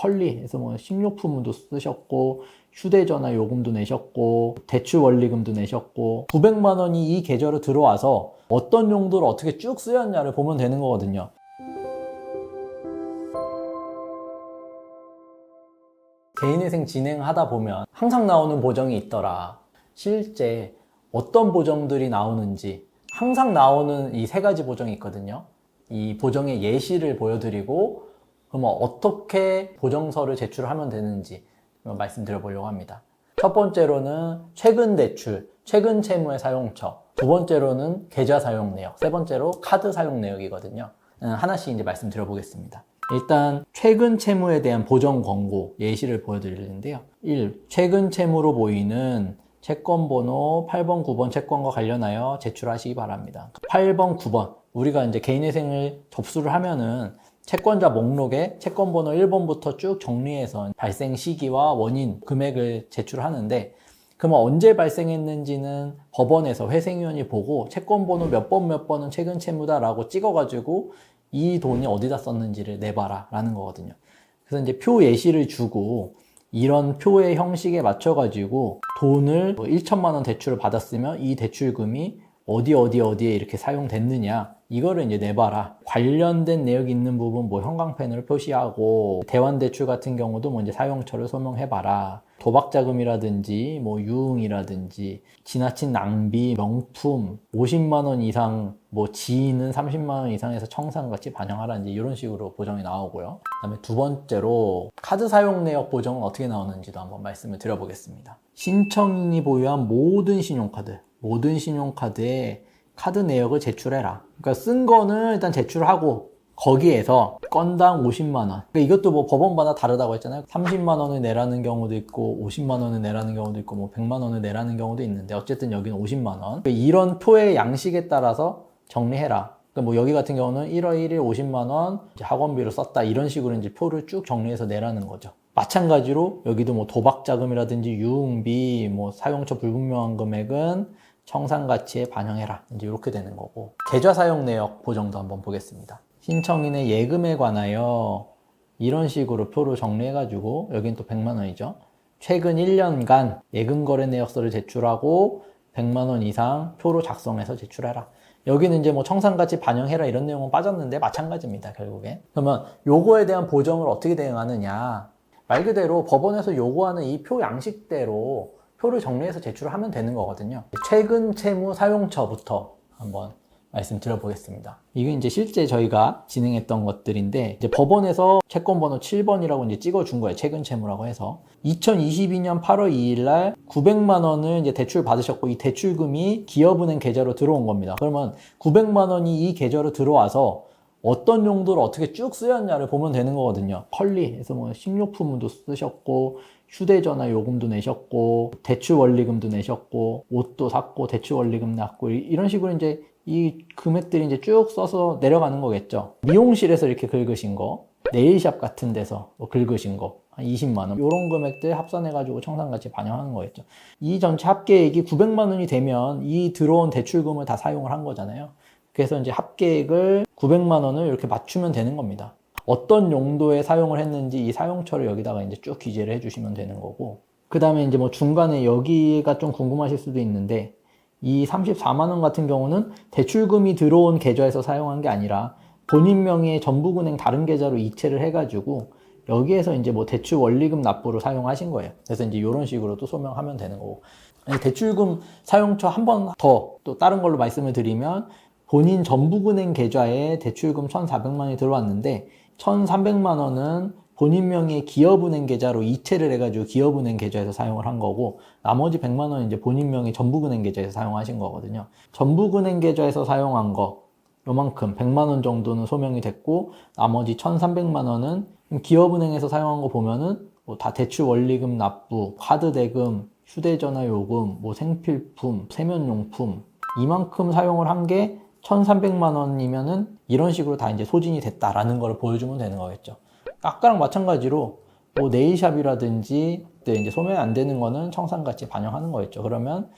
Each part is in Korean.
컬리에서 뭐 식료품도 쓰셨고 휴대전화 요금도 내셨고 대출 원리금도 내셨고 900만 원이 이 계좌로 들어와서 어떤 용도로 어떻게 쭉 쓰였냐를 보면 되는 거거든요. 개인회생 진행하다 보면 항상 나오는 보정이 있더라. 실제 어떤 보정들이 나오는지 항상 나오는 이 세 가지 보정이 있거든요. 이 보정의 예시를 보여드리고 그러면 어떻게 보정서를 제출하면 되는지 말씀드려 보려고 합니다. 첫 번째로는 최근 대출, 최근 채무의 사용처, 두 번째로는 계좌 사용 내역, 세 번째로 카드 사용 내역이거든요. 하나씩 이제 말씀드려 보겠습니다. 일단 최근 채무에 대한 보정 권고 예시를 보여드리는데요. 1. 최근 채무로 보이는 채권 번호 8번, 9번 채권과 관련하여 제출하시기 바랍니다. 8번, 9번 우리가 이제 개인회생을 접수를 하면은 채권자 목록에 채권 번호 1번부터 쭉 정리해서 발생 시기와 원인, 금액을 제출하는데 그러면 언제 발생했는지는 법원에서 회생위원이 보고 채권 번호 몇 번은 최근 채무다라고 찍어가지고 이 돈이 어디다 썼는지를 내봐라 라는 거거든요. 그래서 이제 표 예시를 주고 이런 표의 형식에 맞춰가지고 돈을 1천만 원 대출을 받았으면 이 대출금이 어디에 이렇게 사용됐느냐 이거를 이제 내봐라. 관련된 내역이 있는 부분 뭐 형광펜으로 표시하고 대환대출 같은 경우도 뭐 이제 사용처를 소명해봐라. 도박자금이라든지 뭐 유흥이라든지 지나친 낭비, 명품 50만 원 이상 뭐 지인은 30만 원 이상에서 청산같이 반영하라 이제 이런 식으로 보정이 나오고요. 그다음에 두 번째로 카드 사용 내역 보정은 어떻게 나오는지도 한번 말씀을 드려보겠습니다. 신청인이 보유한 모든 신용카드에 카드 내역을 제출해라. 그러니까 쓴 거는 일단 제출하고 거기에서 건당 50만 원. 그러니까 이것도 뭐 법원마다 다르다고 했잖아요. 30만 원을 내라는 경우도 있고 50만 원을 내라는 경우도 있고 뭐 100만 원을 내라는 경우도 있는데 어쨌든 여기는 50만 원. 그러니까 이런 표의 양식에 따라서 정리해라. 그러니까 뭐 여기 같은 경우는 1월 1일 50만 원 학원비로 썼다 이런 식으로 이제 표를 쭉 정리해서 내라는 거죠. 마찬가지로 여기도 뭐 도박자금이라든지 유흥비, 뭐 사용처 불분명한 금액은 청산가치에 반영해라. 이제 이렇게 되는 거고. 계좌 사용 내역 보정도 한번 보겠습니다. 신청인의 예금에 관하여 이런 식으로 표를 정리해가지고 여긴 또 100만 원이죠. 최근 1년간 예금 거래 내역서를 제출하고 100만 원 이상 표로 작성해서 제출해라. 여기는 이제 뭐 청산가치 반영해라 이런 내용은 빠졌는데 마찬가지입니다. 결국에. 그러면 요거에 대한 보정을 어떻게 대응하느냐. 말 그대로 법원에서 요구하는 이 표 양식대로 표를 정리해서 제출하면 되는 거거든요. 최근 채무 사용처부터 한번 말씀드려 보겠습니다. 이게 이제 실제 저희가 진행했던 것들인데 이제 법원에서 채권 번호 7번이라고 이제 찍어준 거예요. 최근 채무라고 해서 2022년 8월 2일 날 900만 원을 이제 대출 받으셨고 이 대출금이 기업은행 계좌로 들어온 겁니다. 그러면 900만 원이 이 계좌로 들어와서 어떤 용도로 어떻게 쭉 쓰였냐를 보면 되는 거거든요. 컬리에서 뭐 식료품도 쓰셨고 휴대전화 요금도 내셨고 대출 원리금도 내셨고 옷도 샀고 대출 원리금 냈고 이런 식으로 이제 이 금액들이 이제 쭉 써서 내려가는 거겠죠. 미용실에서 이렇게 긁으신 거, 네일샵 같은 데서 뭐 긁으신 거 한 20만 원 이런 금액들 합산해가지고 청산가치 반영하는 거겠죠. 이 전체 합계액이 900만 원이 되면 이 들어온 대출금을 다 사용을 한 거잖아요. 그래서 이제 합계액을 900만 원을 이렇게 맞추면 되는 겁니다. 어떤 용도에 사용을 했는지 이 사용처를 여기다가 이제 쭉 기재를 해주시면 되는 거고. 그 다음에 이제 뭐 중간에 여기가 좀 궁금하실 수도 있는데 이 34만 원 같은 경우는 대출금이 들어온 계좌에서 사용한 게 아니라 본인 명의의 전북은행 다른 계좌로 이체를 해가지고 여기에서 이제 뭐 대출 원리금 납부로 사용하신 거예요. 그래서 이제 이런 식으로 또 소명하면 되는 거고. 대출금 사용처 한 번 더 또 다른 걸로 말씀을 드리면 본인 전북은행 계좌에 대출금 1,400만 원이 들어왔는데 1,300만 원은 본인 명의의 기업은행 계좌로 이체를 해가지고 기업은행 계좌에서 사용을 한 거고 나머지 100만 원은 이제 본인 명의 전북은행 계좌에서 사용하신 거거든요. 전북은행 계좌에서 사용한 거 요만큼 100만 원 정도는 소명이 됐고 나머지 1,300만 원은 기업은행에서 사용한 거 보면은 뭐 다 대출 원리금 납부, 카드 대금, 휴대전화 요금, 뭐 생필품, 세면용품 이만큼 사용을 한 게 1,300만 원이면은 이런 식으로 다 이제 소진이 됐다라는 걸 보여주면 되는 거겠죠. 아까랑 마찬가지로 뭐 네일샵이라든지 이제 소명이 안 되는 거는 청산가치 반영하는 거겠죠. 그러면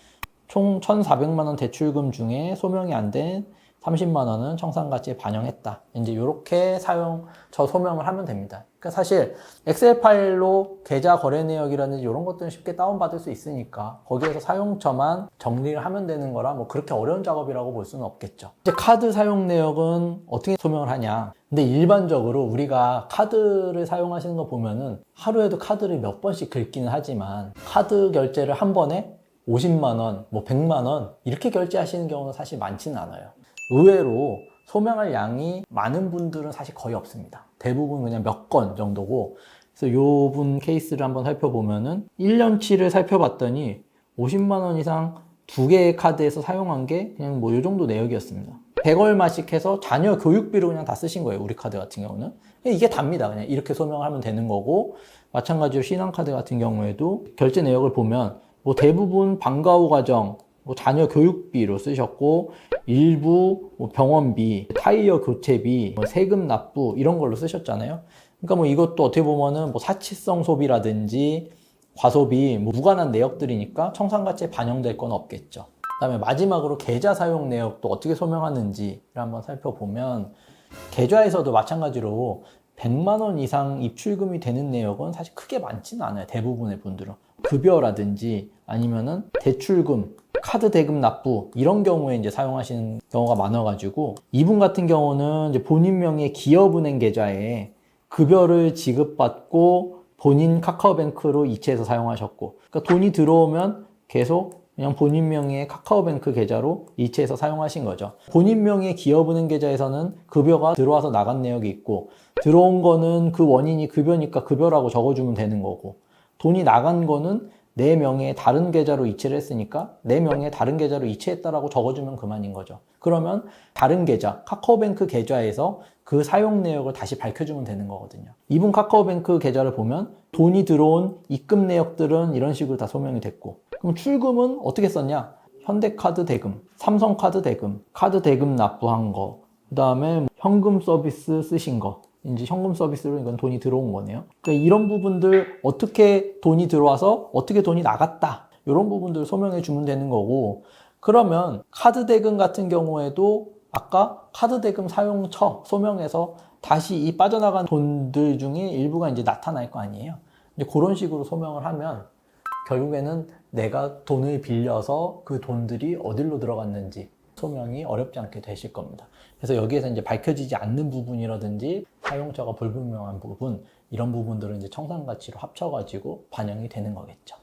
총 1,400만 원 대출금 중에 소명이 안 된 30만 원은 청산가치에 반영했다. 이제 이렇게 소명을 하면 됩니다. 그러니까 사실 엑셀 파일로 계좌 거래 내역이라든지 이런 것들은 쉽게 다운받을 수 있으니까 거기에서 사용처만 정리를 하면 되는 거라 뭐 그렇게 어려운 작업이라고 볼 수는 없겠죠. 이제 카드 사용 내역은 어떻게 소명을 하냐. 근데 일반적으로 우리가 카드를 사용하시는 거 보면은 하루에도 카드를 몇 번씩 긁기는 하지만 카드 결제를 한 번에 50만 원, 뭐 100만 원 이렇게 결제하시는 경우는 사실 많지는 않아요. 의외로 소명할 양이 많은 분들은 사실 거의 없습니다. 대부분 그냥 몇 건 정도고, 그래서 요 분 케이스를 한번 살펴보면은 1년치를 살펴봤더니 50만 원 이상 두 개의 카드에서 사용한 게 그냥 뭐 요 정도 내역이었습니다. 100얼마씩 해서 자녀 교육비로 그냥 다 쓰신 거예요. 우리 카드 같은 경우는. 이게 답니다. 그냥 이렇게 소명을 하면 되는 거고, 마찬가지로 신한카드 같은 경우에도 결제 내역을 보면 뭐 대부분 방과 후 과정, 뭐 자녀 교육비로 쓰셨고, 일부 뭐 병원비, 타이어 교체비, 뭐 세금 납부 이런 걸로 쓰셨잖아요. 그러니까 뭐 이것도 어떻게 보면은 뭐 사치성 소비라든지 과소비, 뭐 무관한 내역들이니까 청산가치에 반영될 건 없겠죠. 그다음에 마지막으로 계좌 사용 내역도 어떻게 소명하는지를 한번 살펴보면, 계좌에서도 마찬가지로 100만 원 이상 입출금이 되는 내역은 사실 크게 많지는 않아요. 대부분의 분들은. 급여라든지 아니면은 대출금, 카드 대금 납부 이런 경우에 이제 사용하시는 경우가 많아가지고, 이분 같은 경우는 이제 본인 명의 기업은행 계좌에 급여를 지급받고 본인 카카오뱅크로 이체해서 사용하셨고, 그러니까 돈이 들어오면 계속 그냥 본인 명의의 카카오뱅크 계좌로 이체해서 사용하신 거죠. 본인 명의의 기업은행 계좌에서는 급여가 들어와서 나간 내역이 있고, 들어온 거는 그 원인이 급여니까 급여라고 적어주면 되는 거고, 돈이 나간 거는 내 명의의 다른 계좌로 이체를 했으니까 내 명의의 다른 계좌로 이체했다라고 적어주면 그만인 거죠. 그러면 다른 계좌, 카카오뱅크 계좌에서 그 사용 내역을 다시 밝혀주면 되는 거거든요. 이분 카카오뱅크 계좌를 보면 돈이 들어온 입금 내역들은 이런 식으로 다 소명이 됐고, 그럼 출금은 어떻게 썼냐? 현대카드 대금, 삼성카드 대금, 카드 대금 납부한 거, 그 다음에 현금 서비스 쓰신 거, 이제 현금 서비스로 이건 돈이 들어온 거네요. 그러니까 이런 부분들 어떻게 돈이 들어와서 어떻게 돈이 나갔다, 이런 부분들 소명해 주면 되는 거고, 그러면 카드 대금 같은 경우에도 아까 카드 대금 사용처 소명해서 다시 이 빠져나간 돈들 중에 일부가 이제 나타날 거 아니에요. 이제 그런 식으로 소명을 하면 결국에는 내가 돈을 빌려서 그 돈들이 어디로 들어갔는지 소명이 어렵지 않게 되실 겁니다. 그래서 여기에서 이제 밝혀지지 않는 부분이라든지 사용처가 불분명한 부분, 이런 부분들은 이제 청산가치로 합쳐가지고 반영이 되는 거겠죠.